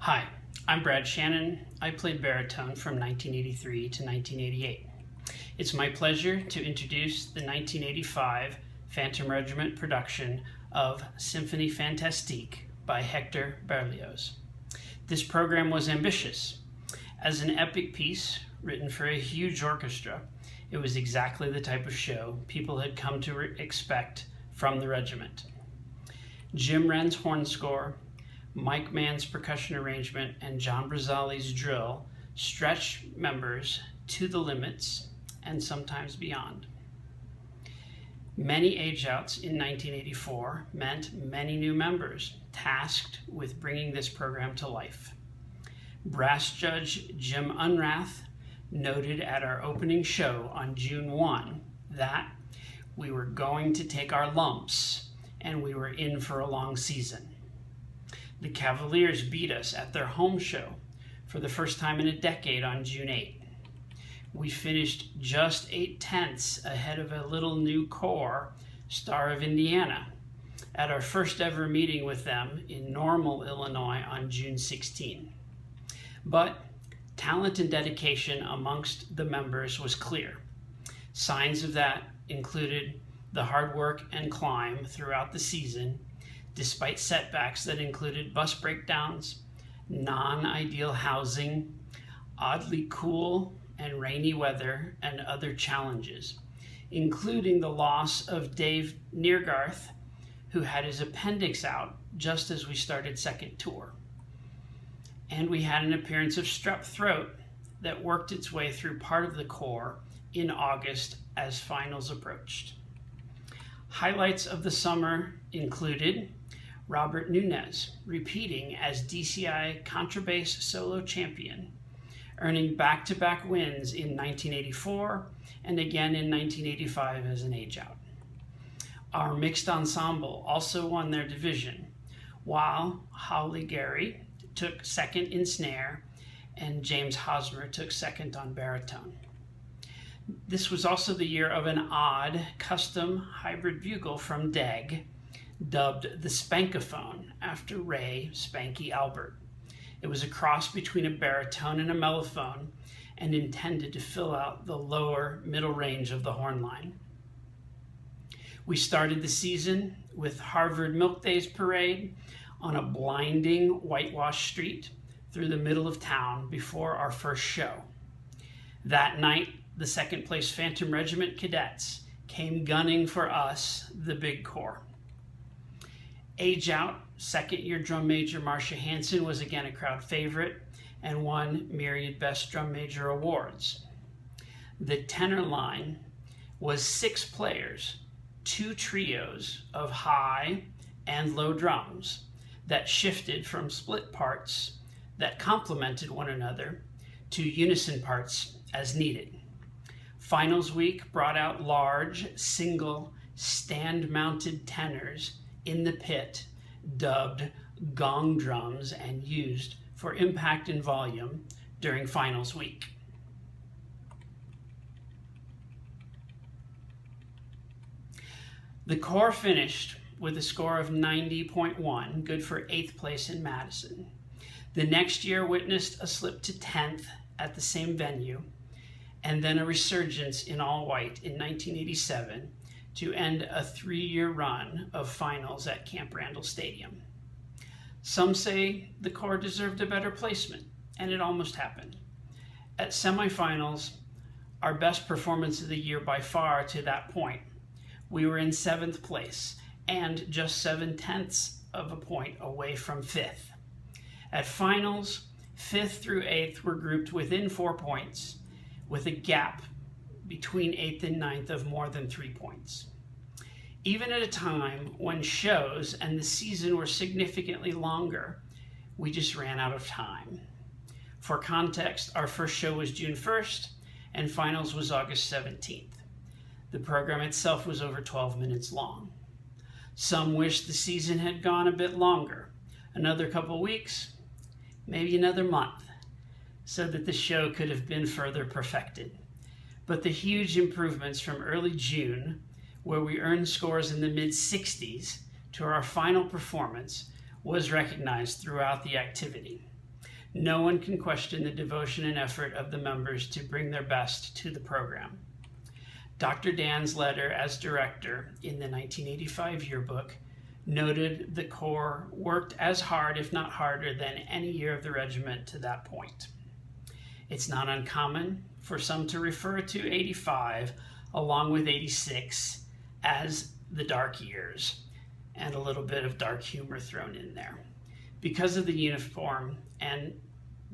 Hi, I'm Brad Shannon. I played baritone from 1983 to 1988. It's my pleasure to introduce the 1985 Phantom Regiment production of Symphonie Fantastique by Hector Berlioz. This program was ambitious. As an epic piece written for a huge orchestra, it was exactly the type of show people had come to expect from the regiment. Jim Wren's horn score, Mike Mann's percussion arrangement, and John Brazali's drill stretch members to the limits and sometimes beyond. Many age-outs in 1984 meant many new members tasked with bringing this program to life. Brass judge Jim Unrath noted at our opening show on June 1 that we were going to take our lumps and we were in for a long season. The Cavaliers beat us at their home show for the first time in a decade on June 8. We finished just 8/10 ahead of a little new corps, Star of Indiana, at our first ever meeting with them in Normal, Illinois on June 16. But talent and dedication amongst the members was clear. Signs of that included the hard work and climb throughout the season, despite setbacks that included bus breakdowns, non-ideal housing, oddly cool and rainy weather, and other challenges, including the loss of Dave Neergarth, who had his appendix out just as we started second tour. And we had an appearance of strep throat that worked its way through part of the corps in August as finals approached. Highlights of the summer included Robert Nunez repeating as DCI contrabass solo champion, earning back-to-back wins in 1984 and again in 1985 as an age-out. Our mixed ensemble also won their division, while Holly Gary took second in snare and James Hosmer took second on baritone. This was also the year of an odd custom hybrid bugle from DEG, dubbed the Spankophone after Ray Spanky Albert. It was a cross between a baritone and a mellophone and intended to fill out the lower middle range of the horn line. We started the season with Harvard Milk Days Parade on a blinding whitewashed street through the middle of town before our first show. That night, the second place Phantom Regiment cadets came gunning for us, the big corps. Age out, second-year drum major Marcia Hansen was again a crowd favorite and won myriad Best Drum Major awards. The tenor line was 6 players, 2 trios of high and low drums that shifted from split parts that complemented one another to unison parts as needed. Finals week brought out large, single, stand-mounted tenors in the pit, dubbed gong drums and used for impact and volume during finals week. The corps finished with a score of 90.1, good for 8th place in Madison. The next year witnessed a slip to 10th at the same venue, and then a resurgence in all white in 1987 to end a 3-year run of finals at Camp Randall Stadium. Some say the corps deserved a better placement, and it almost happened. At semifinals, our best performance of the year by far to that point, we were in 7th place and just 7/10 of a point away from 5th. At finals, 5th through 8th were grouped within 4 points, with a gap between 8th and 9th of more than 3 points. Even at a time when shows and the season were significantly longer, we just ran out of time. For context, our first show was June 1st and finals was August 17th. The program itself was over 12 minutes long. Some wish the season had gone a bit longer, another couple weeks, maybe another month, so that the show could have been further perfected. But the huge improvements from early June, where we earned scores in the mid-60s, to our final performance was recognized throughout the activity. No one can question the devotion and effort of the members to bring their best to the program. Dr. Dan's letter as director in the 1985 yearbook noted the Corps worked as hard, if not harder, than any year of the regiment to that point. It's not uncommon for some to refer to 85 along with 86 as the dark years, and a little bit of dark humor thrown in there because of the uniform and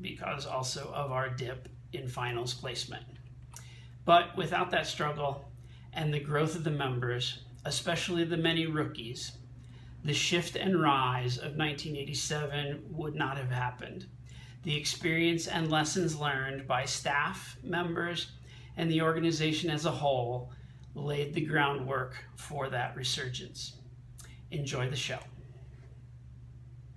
because also of our dip in finals placement. But without that struggle and the growth of the members, especially the many rookies, the shift and rise of 1987 would not have happened. The experience and lessons learned by staff members and the organization as a whole laid the groundwork for that resurgence. Enjoy the show.